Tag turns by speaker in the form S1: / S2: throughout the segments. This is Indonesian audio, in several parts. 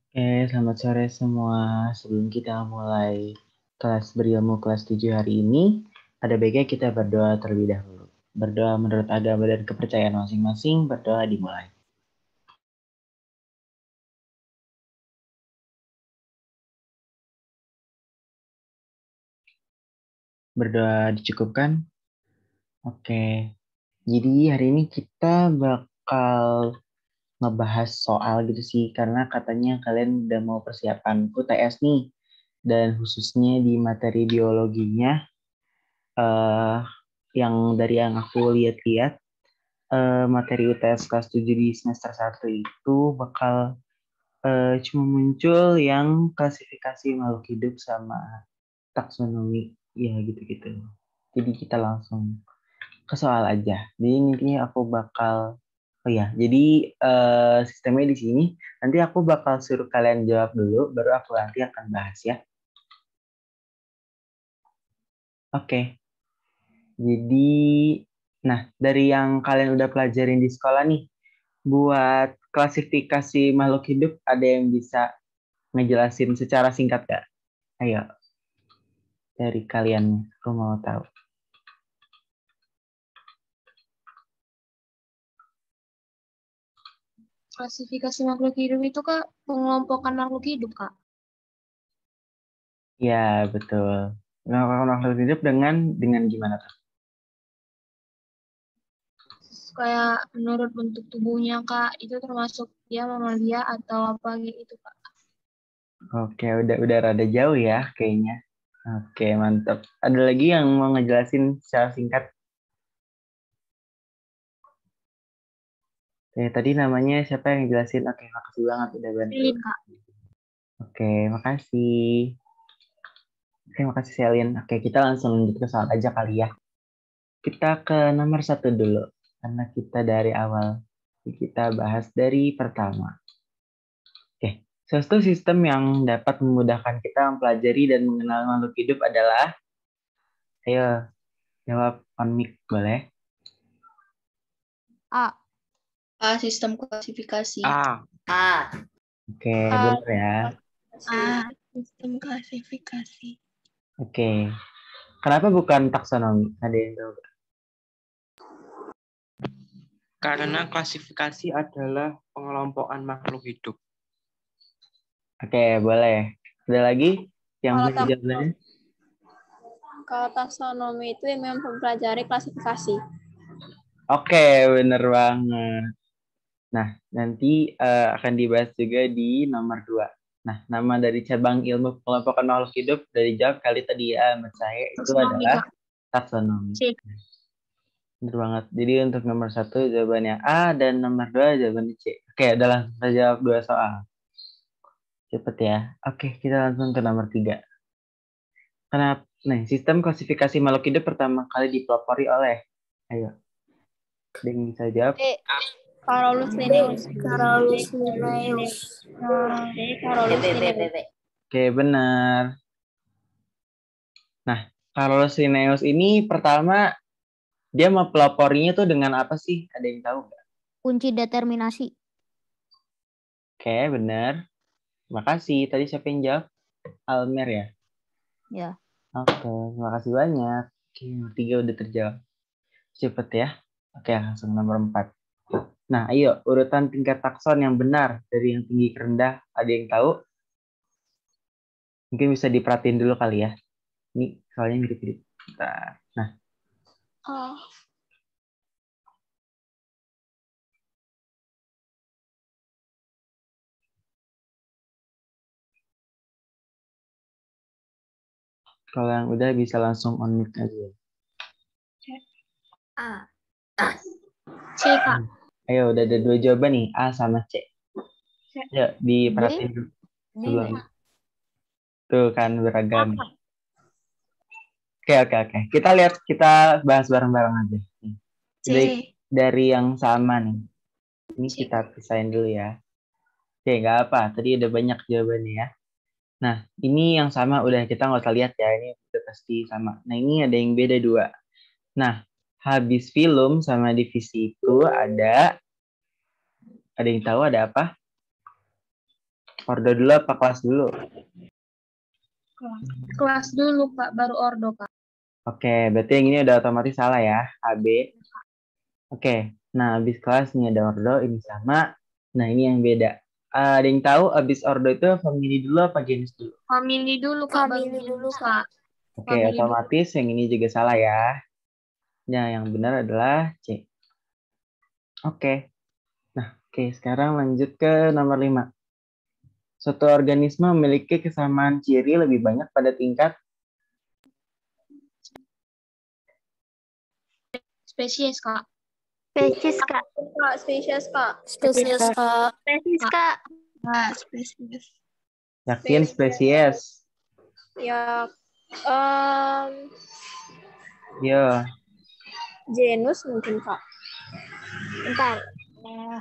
S1: Oke, selamat sore semua. Sebelum kita mulai kelas berilmu kelas 7 hari ini, ada baiknya kita berdoa terlebih dahulu. Berdoa menurut agama dan kepercayaan masing-masing, berdoa dimulai. Berdoa dicukupkan? Oke, jadi hari ini kita bakal ngebahas soal gitu sih, karena katanya kalian udah mau persiapan UTS nih, dan khususnya di materi biologinya, eh yang dari yang aku lihat-lihat, materi UTS kelas 7 di semester 1 itu bakal cuma muncul yang klasifikasi makhluk hidup sama taksonomi, ya gitu-gitu. Jadi kita langsung ke soal aja. Jadi intinya aku bakal, oh ya, jadi sistemnya di sini, nanti aku bakal suruh kalian jawab dulu, baru aku nanti akan bahas ya. Oke, jadi, nah dari yang kalian udah pelajarin di sekolah nih, buat klasifikasi makhluk hidup ada yang bisa ngejelasin secara singkat gak? Ayo, dari kalian, aku mau tahu.
S2: Klasifikasi makhluk hidup itu Kak, pengelompokan makhluk hidup Kak.
S1: Ya, betul. Makhluk hidup dengan gimana tuh?
S2: Kayak menurut bentuk tubuhnya Kak, itu termasuk dia mamalia atau apa gitu Kak.
S1: Oke, udah rada jauh ya kayaknya. Oke, mantap. Ada lagi yang mau ngejelasin secara singkat? Oke, tadi namanya siapa yang ngejelasin? Oke, makasih banget udah bantu.
S2: Lilin Kak.
S1: Oke, makasih. Oke, makasih Selin. Oke, kita langsung lanjut ke soal aja kali ya. Kita ke nomor 1 dulu. Karena kita dari awal. Kita bahas dari pertama. Oke, suatu sistem yang dapat memudahkan kita mempelajari dan mengenal makhluk hidup adalah, ayo jawab on mic boleh?
S2: A.
S3: Sistem klasifikasi.
S1: A. Oke,
S2: A.
S1: benar ya.
S2: Sistem klasifikasi.
S1: Oke, kenapa bukan taksonomi? Ada yang tahu?
S4: Karena klasifikasi adalah pengelompokan makhluk hidup.
S1: Oke, boleh. Ada lagi yang
S5: Kalau
S1: punya jawabannya?
S5: Kalau taksonomi itu yang mempelajari klasifikasi.
S1: Oke, bener banget. Nah, nanti akan dibahas juga di nomor 2. Nah, nama dari cabang ilmu pengelompokan makhluk hidup dari jawab kali tadi ya, menurut saya itu
S2: Taksonomi,
S1: adalah
S2: Kak.
S1: taksonomi.
S2: C.
S1: Bener banget. Jadi untuk nomor 1 jawabannya A dan nomor 2 jawabannya C. Oke, udah langsung kita jawab 2 soal. Cepet ya. Oke, kita langsung ke nomor 3. Kenapa? Nah, sistem klasifikasi makhluk hidup pertama kali dipelopori oleh, ayo, ada yang bisa jawab?
S5: Carolus Linnaeus.
S2: Carolus Linnaeus.
S5: Carolus Linnaeus.
S1: Oke, benar. Nah, Carolus Linnaeus ini pertama dia mempeloporinya tuh dengan apa sih? Ada yang tahu nggak?
S6: Kunci determinasi.
S1: Oke, benar. Makasih. Tadi siapa yang jawab? Almer ya?
S6: Ya.
S1: Oke, terima kasih banyak. Oke, nomor 3 udah terjawab. Cepet ya. Oke, langsung nomor 4. Nah, ayo urutan tingkat takson yang benar dari yang tinggi ke rendah. Ada yang tahu? Mungkin bisa diperhatiin dulu kali ya. Ini soalnya mirip-mirip. Nah, kalau yang udah bisa langsung on mic aja.
S2: A. C, Kak.
S1: Ayo, udah ada 2 jawaban nih, A sama C. Yuk, diperhatiin dulu. Sebelum tuh kan beragam. Oke. Kita lihat, kita bahas bareng-bareng aja.
S2: C.
S1: Dari yang sama nih. Ini
S2: C.
S1: kita pisahin dulu ya. Oke, nggak apa. Tadi ada banyak jawabannya ya. Nah, ini yang sama udah kita nggak usah lihat ya. Ini udah pasti sama. Nah, ini ada yang beda 2. Nah, habis film sama divisi itu ada yang tahu ada apa? Ordo dulu apa kelas dulu?
S2: Kelas dulu, Kak, baru ordo, Kak.
S1: Oke, berarti yang ini udah otomatis salah ya, AB. Oke, nah habis kelas ini ada ordo, ini sama. Nah ini yang beda. Ada yang tahu habis ordo itu family dulu apa genus dulu?
S2: Family dulu, Kak, baru
S5: Family dulu,
S2: genus, Kak.
S1: Oke,
S2: Family dulu.
S1: otomatis yang ini juga salah ya. Nah, yang benar adalah C. Oke. Nah, oke, sekarang lanjut ke nomor 5. Suatu organisme memiliki kesamaan ciri lebih banyak pada tingkat
S2: Spesies, Kak.
S5: Spesies, Kak.
S3: Kak, spesies, Kak.
S5: Spesies, Kak. Spesies, Kak.
S3: Nah, spesies.
S1: yakin spesies.
S5: Ya,
S1: Yo,
S5: genus mungkin, Kak. Bentar.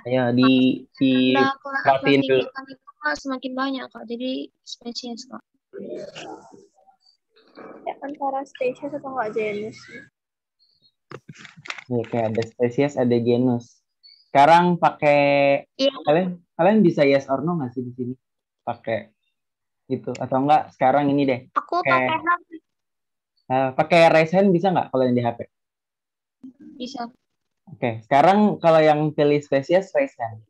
S1: ayo di
S2: Nah,
S1: perhatiin dulu.
S2: tingkatan itu, Kak, semakin banyak, Kak. Jadi spesies, Kak.
S5: Ya, antara spesies atau enggak genus.
S1: Nih, kayak ada spesies, ada genus. Sekarang pakai
S5: Iya.
S1: kalian bisa yes or no nggak sih di sini? Pakai itu atau enggak? Sekarang ini deh.
S5: Aku
S1: Kayak-
S5: pakai HP.
S1: Pakai raise hand bisa nggak kalau yang di HP?
S2: Bisa.
S1: Oke, sekarang kalau yang pilih spesies raise hand.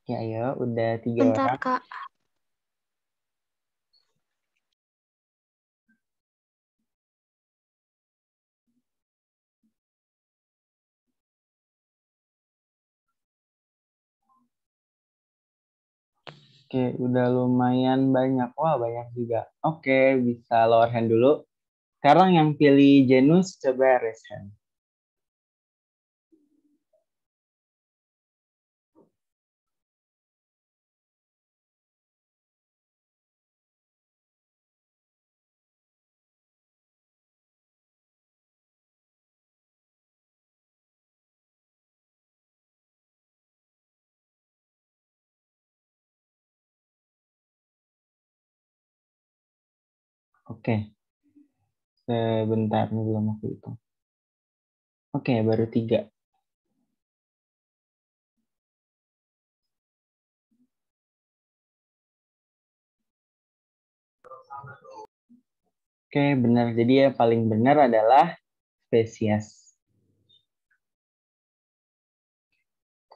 S1: Ya, ayo, udah 3
S5: Bentar,
S1: orang.
S5: Kak.
S1: Oke, udah lumayan banyak. Wah, banyak juga. Oke, bisa lower hand dulu. Sekarang yang pilih genus, coba raise hand. Oke. Sebentar, ini belum aku hitung. Oke, baru 3. Oke, benar. Jadi yang paling benar adalah spesies.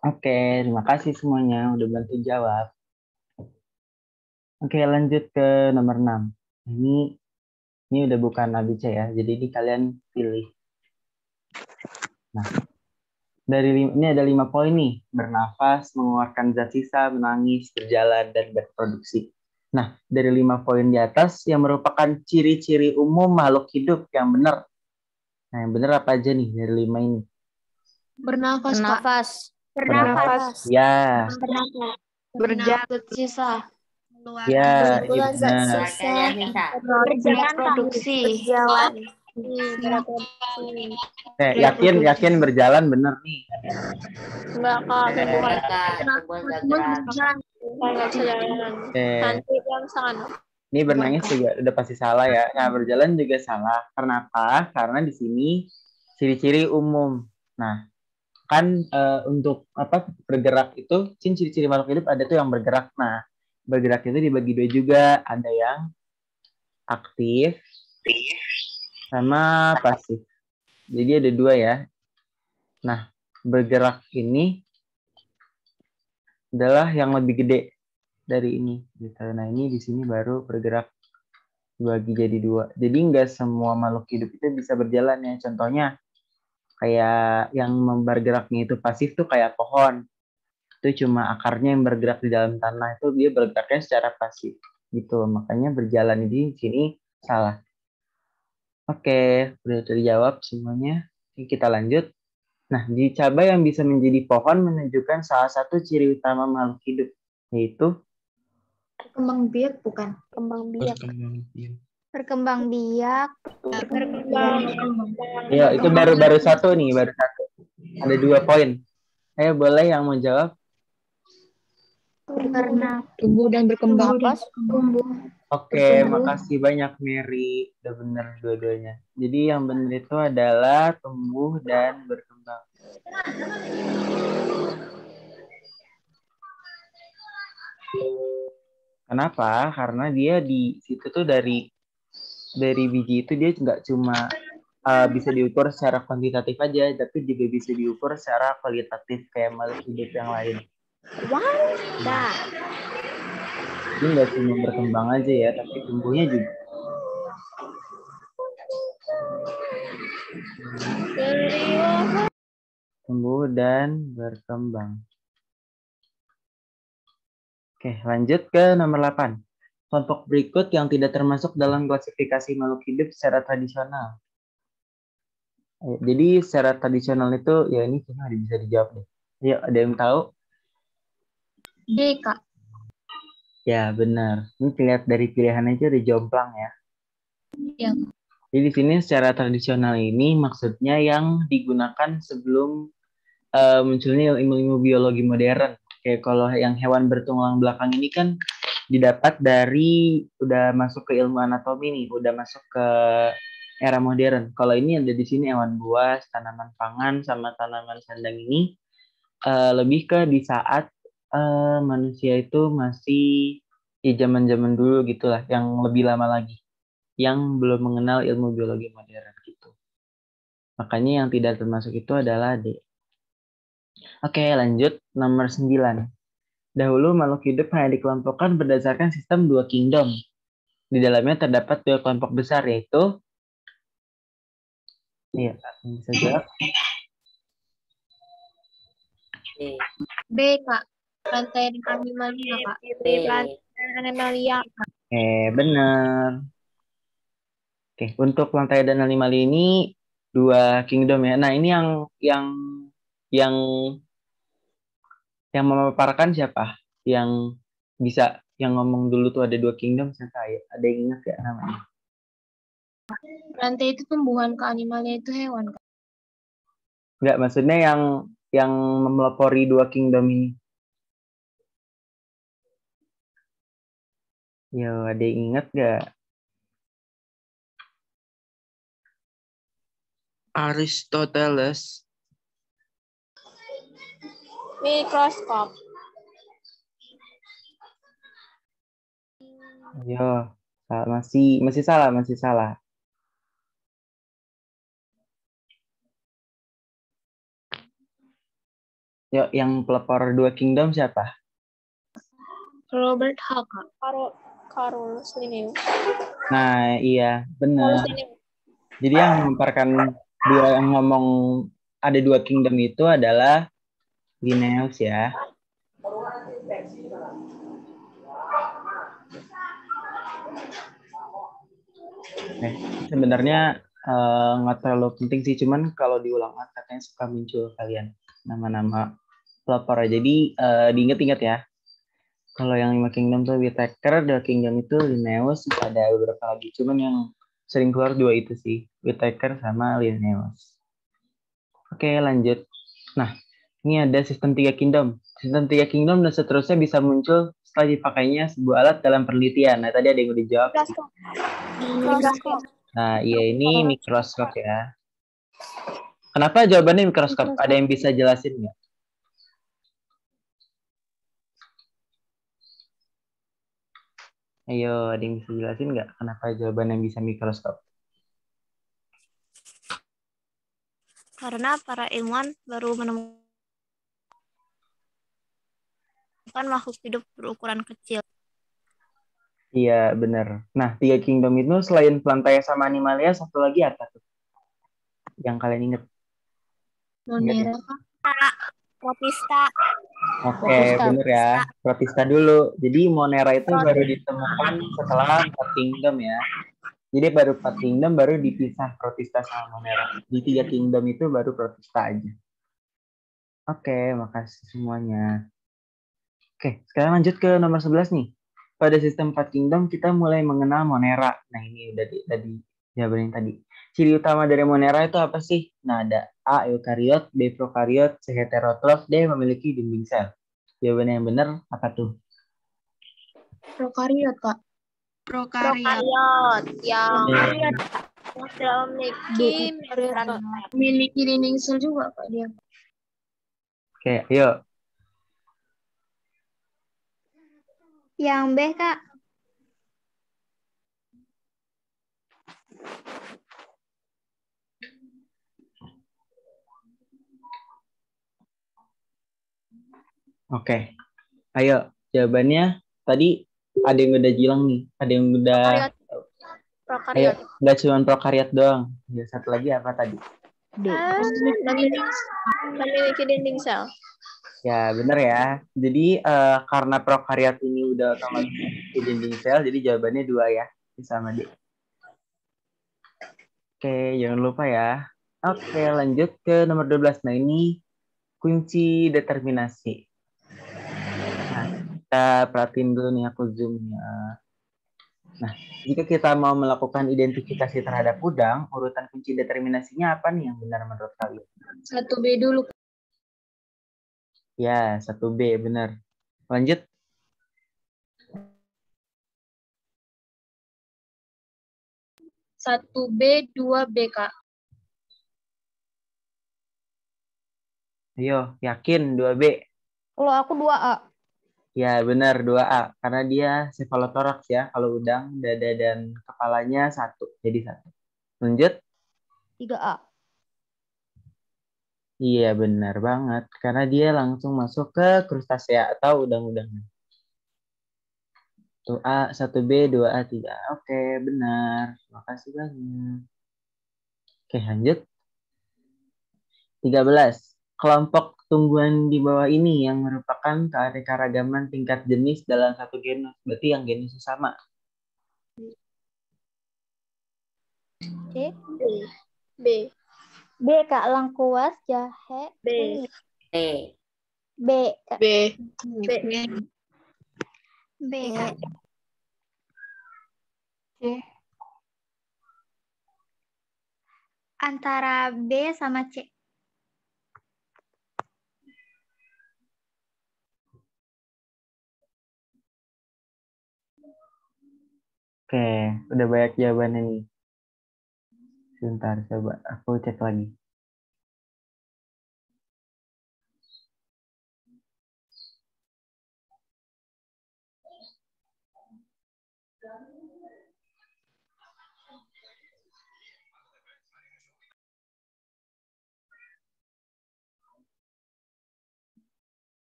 S1: Oke, terima kasih semuanya udah bantu jawab. Oke, lanjut ke nomor 6. Ini udah bukan ABC ya, jadi ini kalian pilih. Nah, ini ada 5 poin nih. Bernafas, mengeluarkan zat sisa, menangis, berjalan, dan berproduksi. Nah, dari 5 poin di atas yang merupakan ciri-ciri umum makhluk hidup yang benar. Nah, yang benar apa aja nih dari 5 ini?
S2: Bernafas, Kak.
S6: Bernafas.
S5: Bernafas.
S1: Ya,
S5: Berjalan sisa.
S1: ya, ini
S5: Bulan zat
S1: benar.
S5: sisa.
S2: Berjalan,
S5: Produksi. Berjalan.
S1: Oke, yakin berjalan benar nih.
S5: Enggak, Kak. Tumbuhan.
S2: berjalan.
S5: Enggak bisa jalan.
S1: Oke.
S5: Nanti yang sana.
S1: Ini bernangis juga udah pasti salah ya. Nah, berjalan juga salah. Karena apa? Karena di sini ciri-ciri umum. Nah, kan untuk apa bergerak itu, ciri-ciri makhluk hidup ada tuh yang bergerak. Nah, bergerak itu dibagi 2 juga. Ada yang aktif sama pasif. Jadi ada 2 ya. Nah, bergerak ini adalah yang lebih gede dari ini. Gitu. Nah, ini di sini baru bergerak dibagi jadi 2. Jadi nggak semua makhluk hidup itu bisa berjalan ya. Contohnya kayak yang bergeraknya itu pasif tuh kayak pohon. Itu cuma akarnya yang bergerak di dalam tanah, itu dia bergeraknya secara pasif. Gitu. Makanya berjalan di sini salah. Oke, udah terjawab semuanya. Kita lanjut. Nah, di cabai yang bisa menjadi pohon menunjukkan salah satu ciri utama makhluk hidup, yaitu
S7: Kembang biak bukan?
S5: Kembang biak.
S6: Berkembang biak.
S1: ya itu baru satu nih, baru satu. Ada 2 poin. Ayo boleh yang mau jawab?
S7: Tumbuh dan berkembang.
S1: Oke, makasih banyak Mary. Udah bener dua-duanya. Jadi yang benar itu adalah tumbuh dan berkembang. Kenapa? Karena dia di situ tuh dari biji itu dia nggak cuma bisa diukur secara kuantitatif aja, tapi juga bisa diukur secara kualitatif kayak makhluk hidup yang lain.
S5: Dah.
S1: Jadi nggak cuma berkembang aja ya, tapi tumbuhnya juga. Tumbuh dan berkembang. Oke, lanjut ke nomor 8. Kelompok berikut yang tidak termasuk dalam klasifikasi makhluk hidup secara tradisional. Jadi secara tradisional itu, ya ini cuma bisa dijawab deh. Ayo, ada yang tahu?
S2: D, Kak.
S1: Ya, benar. Ini lihat dari pilihan aja udah jomplang ya.
S2: Iya.
S1: Jadi di sini secara tradisional ini maksudnya yang digunakan sebelum munculnya ilmu-ilmu biologi modern. Kayak kalau yang hewan bertulang belakang ini kan didapat dari udah masuk ke ilmu anatomi nih, udah masuk ke era modern. Kalau ini ada di sini hewan buas, tanaman pangan sama tanaman sandang ini lebih ke di saat manusia itu masih ya zaman-zaman dulu gitulah, yang lebih lama lagi, yang belum mengenal ilmu biologi modern gitu. Makanya yang tidak termasuk itu adalah D. Oke, lanjut nomor 9. Dahulu makhluk hidup hanya dikelompokkan berdasarkan sistem dua kingdom. Di dalamnya terdapat dua kelompok besar, yaitu bisa jawab.
S2: B, Kak. Rantai dan animalia, Kak.
S5: Animalia.
S1: Benar. Oke, untuk lantai dan animalia ini dua kingdom ya. Nah, ini yang memaparkan siapa? Yang bisa yang ngomong dulu tuh ada dua kingdom siapa ya? Ada yang ingat gak namanya?
S2: Rantai itu tumbuhan, Kak. Animalia itu hewan, Kak.
S1: Enggak, maksudnya yang melopori dua kingdom ini. Yo, ada yang ingat gak?
S4: Aristoteles.
S5: Mikroskop.
S1: Yo, masih salah. Yuk, yang pelopor dua kingdom siapa?
S2: Robert Hooke, Kak.
S5: Carolus Linnaeus.
S1: Nah, iya, benar. Jadi yang memaparkan yang ngomong ada dua kingdom itu adalah Linnaeus ya. Sebenarnya nggak terlalu penting sih, cuman kalau diulang katanya suka muncul kalian nama-nama pelopor. Jadi diingat-ingat ya. Kalau yang 5 kingdom tuh Whittaker, The Kingdom itu Linnaeus, ada beberapa lagi. Cuman yang sering keluar dua itu sih, Whittaker sama Linnaeus. Oke, lanjut. Nah, ini ada sistem 3 kingdom. Sistem 3 kingdom dan seterusnya bisa muncul setelah dipakainya sebuah alat dalam penelitian. Nah, tadi ada yang udah jawab.
S5: Mikroskop.
S1: Nah, iya ini mikroskop ya. Kenapa jawabannya mikroskop? Ada yang bisa jelasin nggak? Ayo, ada yang bisa jelasin nggak kenapa jawabannya bisa mikroskop?
S6: Karena para ilmuwan baru menemukan makhluk hidup berukuran kecil.
S1: Iya, benar. Nah, 3 kingdom itu selain Plantaya sama Animalia, satu lagi apa tuh? Yang kalian ingat?
S2: Monera, Kak.
S6: Protista.
S1: Oke, bener ya. Protista dulu. Jadi Monera itu baru ditemukan setelah 4 kingdom ya. Jadi baru 4 kingdom baru dipisah Protista sama Monera. Di 3 kingdom itu baru Protista aja. Oke, makasih semuanya. Oke, sekarang lanjut ke nomor 11 nih. Pada sistem 4 kingdom kita mulai mengenal Monera. Nah, ini udah tadi jawaban yang tadi. Ciri utama dari Monera itu apa sih? Nah, ada A. Eukariot, B. Prokariot, C. Heterotrof, D. Memiliki dinding sel. Jawaban yang benar apa tuh?
S2: Prokariot, Kak.
S5: Prokariot. Yang tidak
S2: Memiliki dinding sel juga, Kak, dia.
S1: Oke, yuk.
S3: Yang B, Kak.
S1: Oke. Ayo, jawabannya tadi ada yang udah bilang nih. Ada yang udah...
S5: Prokariot.
S1: Ayo,
S5: Prokariot.
S1: nggak cuma prokariot doang. Ya, satu lagi apa tadi?
S5: Memiliki dinding sel.
S1: Ya, bener ya. Jadi, karena prokariot ini udah otomatis di dinding sel, jadi jawabannya 2 ya. Sama D. Oke, jangan lupa ya. Oke, lanjut ke nomor 12. Nah, ini kunci determinasi. Nah, kita perhatiin dulu nih, aku zoom ya. Nah, jika kita mau melakukan identifikasi terhadap udang, urutan kunci determinasinya apa nih yang benar menurut kalian?
S2: 1B dulu.
S1: Ya, 1B, benar. Lanjut.
S2: Satu B, 2B, Kak.
S1: Ayo, yakin 2B.
S3: Kalau aku 2A.
S1: Ya, benar 2A. Karena dia cephalothorax ya. Kalau udang, dada dan kepalanya satu. Jadi 1. Lanjut.
S3: 3A.
S1: Iya, benar banget. Karena dia langsung masuk ke krustasea atau udang-udangan. Tuh A, 1B, 2A, 3A. Oke, benar. Makasih banyak. Oke, lanjut. 13. Kelompok tumbuhan di bawah ini yang merupakan keanekaragaman tingkat jenis dalam satu genus. Berarti yang genusnya sama.
S3: C.
S5: B.
S3: B, Kak. Lengkuas, jahe,
S5: B.
S3: kunyit. B, Kak.
S5: B.
S3: B, Kak. C. Antara B sama C.
S1: Oke, udah banyak jawabannya nih. Sebentar, coba aku cek lagi.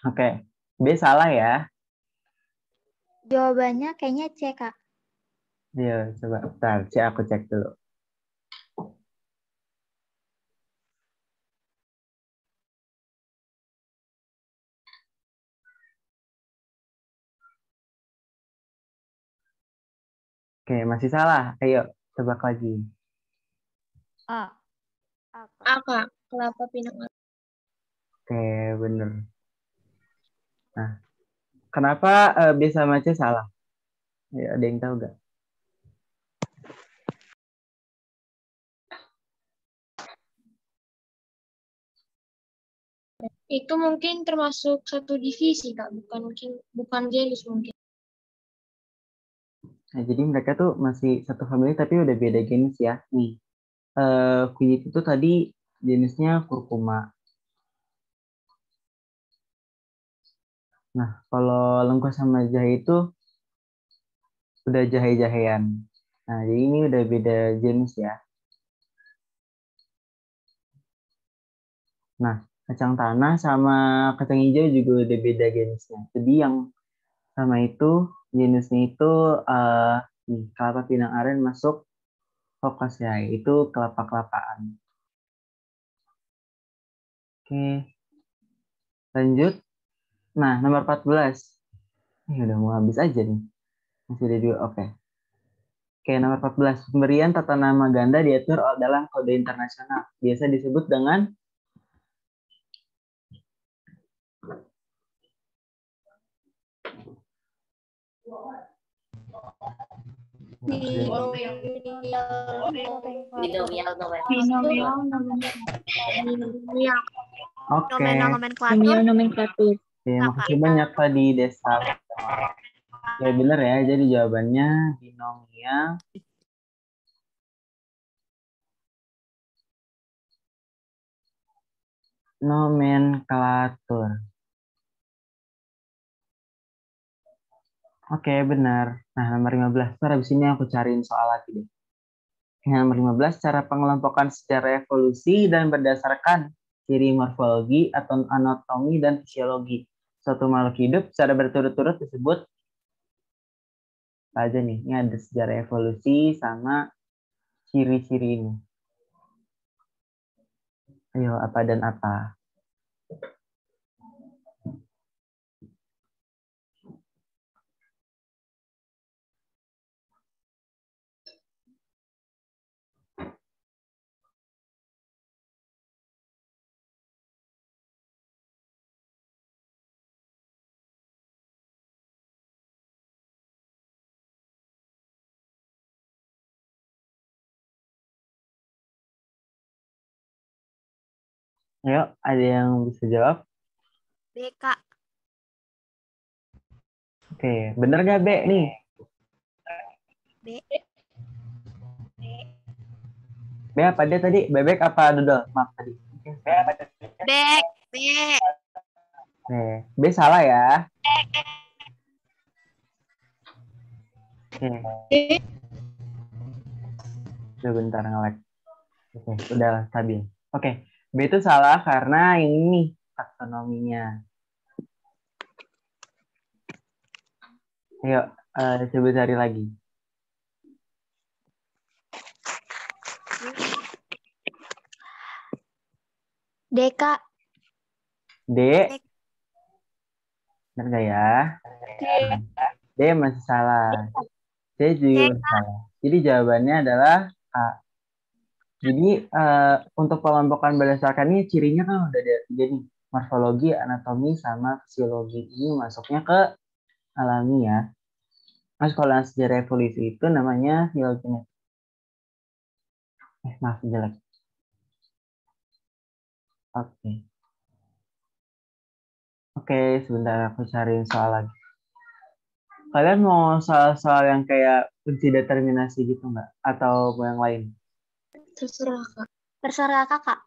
S1: Oke, B salah ya.
S3: Jawabannya kayaknya C, Kak.
S1: Iya, coba. Bentar, aku cek dulu. Oke, masih salah. Ayo, tebak lagi.
S3: A.
S2: A, Kak. Kelapa pinang.
S1: Oke, bener. Nah, kenapa B sama C salah? Ya, ada yang tahu nggak?
S2: Itu mungkin termasuk satu divisi, Kak. Bukan genus mungkin.
S1: Nah, jadi mereka tuh masih satu famili tapi udah beda jenis ya. Nih, kunyit itu tadi jenisnya kurkuma. Nah, kalau lengkuas sama jahe itu udah jahe-jahean. Nah, jadi ini udah beda jenis ya. Nah, kacang tanah sama kacang hijau juga udah beda jenisnya. Jadi yang sama itu jenisnya itu kelapa pinang aren masuk Focacciae, itu kelapa-kelapaan. Oke, lanjut. Nah, nomor 14. Ini udah mau habis aja nih. Masih ada 2, oke. Oke, nomor 14. Pemberian tata nama ganda diatur dalam kode internasional. Biasa disebut dengan
S5: Binomial
S2: Binomial nomenklatur.
S1: Oke.
S6: Nomenklatur.
S7: Binomial nomenklatur.
S1: Ya,
S6: Kakak.
S1: makasih banyak Pak di Desa. Ya benar ya, jadi jawabannya binomial nomenklatur. Oke, benar. Nah, nomor 15. Ntar habis ini aku cariin soal lagi deh. Nomor 15, cara pengelompokan secara evolusi dan berdasarkan ciri morfologi atau anatomi dan fisiologi. Suatu makhluk hidup secara berturut-turut disebut apa aja nih? Ini ada sejarah evolusi sama ciri-ciri ini. Ayo, apa dan apa? Ayo, ada yang bisa jawab?
S6: BK.
S1: Oke, bener nggak B nih?
S6: B.
S1: B apa dia tadi? Bebek apa dodol? Maaf tadi.
S6: Bek. B.
S1: B salah ya. Oke. Sebentar nge-lag. Oke, udah stabil. Oke, B itu salah karena ini taksonominya. Ayo, coba cari lagi.
S3: DK.
S1: D, benar nggak ya? D masih salah. C juga masih salah. Jadi jawabannya adalah A. Jadi untuk pengelompokan berdasarkan ini cirinya kan udah ada tiga nih. Morfologi, anatomi, sama fisiologi. Ini masuknya ke alami ya. Mas kalau yang sejarah evolusi itu namanya filogenetik. Maaf, jelek. Oke, sebentar aku cariin soal lagi. Kalian mau soal-soal yang kayak kunci determinasi gitu nggak? Atau mau yang lain?
S2: Terserah Kak.
S3: Terserah kakak.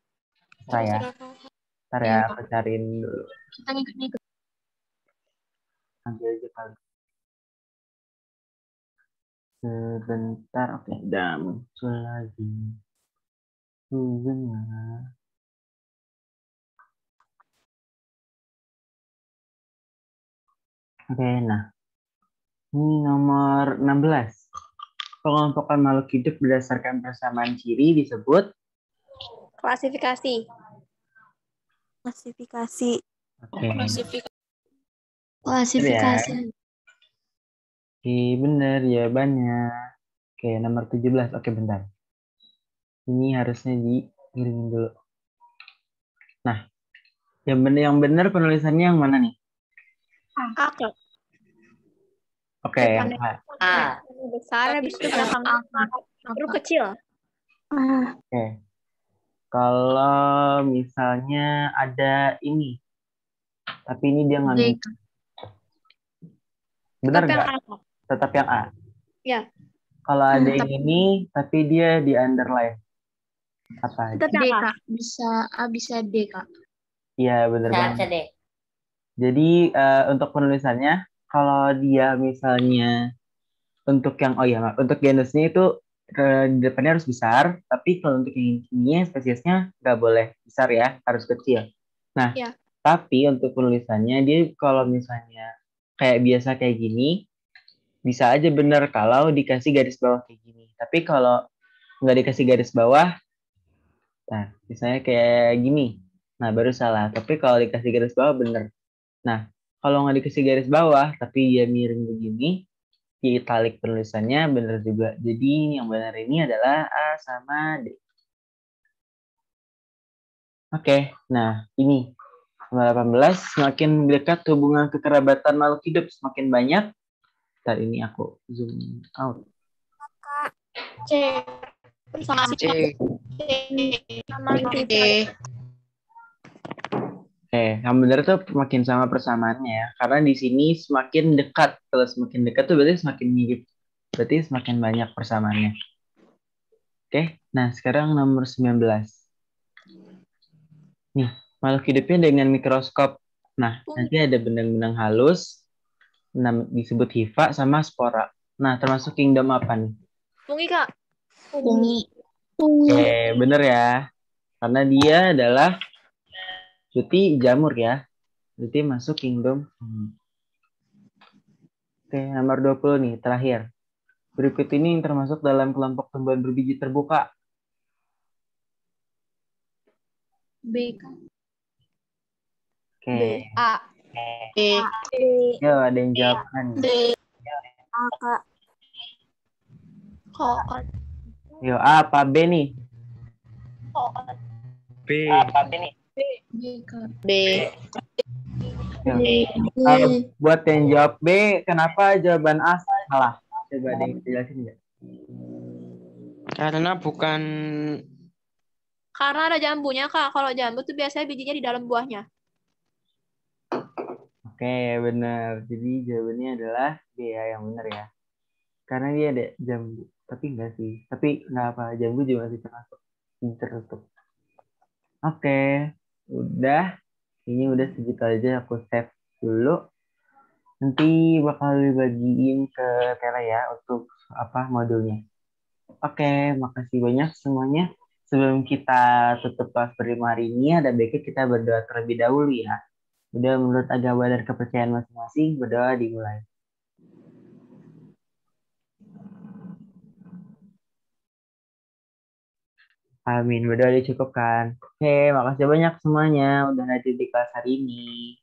S1: Saya. Ntar ya, aku cariin dulu.
S2: Kita ngikut-ngikut.
S1: Nanti aja kali. Sebentar, oke. Udah muncul lagi. Sebentar. Oke, nah. Ini nomor 16. Pengelompokan makhluk hidup berdasarkan persamaan ciri disebut
S5: klasifikasi.
S6: Klasifikasi.
S1: Oke.
S2: Klasifikasi.
S1: Oke, benar jawabannya. Oke, nomor 17. Oke, bentar. Ini harusnya dikirimin dulu. Nah, yang benar penulisannya yang mana nih?
S5: A, Kak.
S1: Oke, yang A.
S5: Besar, habis itu belakang terus kecil.
S1: Oke. Kalau misalnya ada ini, tapi ini dia nggak
S2: D.
S1: nunjuk. Benar
S5: Tetap yang
S1: nggak?
S5: A, Kak.
S1: Tetap yang A.
S5: Ya.
S1: Kalau ada yang ini, tapi dia di underline. Apa?
S5: Tetap
S2: D
S5: yang A.
S2: Kak. Bisa A, bisa D Kak.
S1: Iya, benar banget. Jadi untuk penulisannya, kalau dia misalnya untuk yang untuk genusnya itu di depannya harus besar, tapi kalau untuk yang ini spesiesnya nggak boleh besar ya, harus kecil. Nah,
S5: Ya.
S1: tapi untuk penulisannya dia kalau misalnya kayak biasa kayak gini, bisa aja benar kalau dikasih garis bawah kayak gini. Tapi kalau nggak dikasih garis bawah, nah misalnya kayak gini, nah baru salah. Tapi kalau dikasih garis bawah bener. Nah, kalau nggak dikasih garis bawah, tapi dia miring begini, di italik penulisannya bener juga. Jadi yang benar ini adalah A sama D. Oke, nah ini nomor 18, semakin dekat hubungan kekerabatan makhluk hidup semakin banyak. Ntar ini aku zoom out.
S5: C. Bersama
S4: C.
S5: sama sifat.
S4: C.
S1: Yang benar tuh makin sama persamaannya ya. Karena di sini semakin dekat. Kalau semakin dekat tuh berarti semakin mirip. Berarti semakin banyak persamaannya. Oke, nah sekarang nomor 19. Nih, makhluk hidupnya dengan mikroskop. Nah, nanti ada benang-benang halus, disebut hifa sama spora. Nah, termasuk kingdom apa nih?
S5: Fungi, Kak.
S3: Fungi.
S1: Oke, bener ya. Karena dia adalah cuti jamur ya. Berarti masuk kingdom. Oke, nomor 20 nih, terakhir. Berikut ini yang termasuk dalam kelompok tumbuhan berbiji terbuka.
S7: B, Kak.
S1: Oke.
S5: A.
S4: B.
S1: Yo, ada yang jawab kan?
S5: A, Kak. Kok.
S1: Yo, A apa B nih?
S4: B.
S7: B, Kak.
S4: B.
S1: Yo. Buat yang jawab B, kenapa jawaban A salah? Coba ada yang jelasin nggak?
S4: Karena bukan
S5: Karena ada jambunya, Kak. Kalau jambu tuh biasanya bijinya di dalam buahnya.
S1: Oke, benar. Jadi jawabannya adalah B ya, yang benar ya. Karena dia ada jambu. Tapi enggak sih. Tapi nggak apa, jambu juga masih termasuk. Tertutup. Oke, udah. Ini udah segitu aja, aku save dulu. Nanti bakal dibagiin ke Tera ya untuk modulnya. Oke, makasih banyak semuanya. Sebelum kita tutup kelas berlima hari ini, ada baiknya kita berdoa terlebih dahulu ya. Udah menurut agama dan kepercayaan masing-masing, berdoa dimulai. Amin, berdoa dicukupkan. Oke, makasih banyak semuanya udah hadir di kelas hari ini.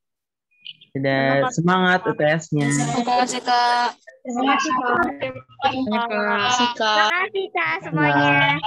S1: Sudah semangat UTS-nya.
S5: Terima kasih, Kak.
S7: Terima kasih, Kak.
S5: Terima kasih, Kak.
S6: Makasih, Kak, semuanya.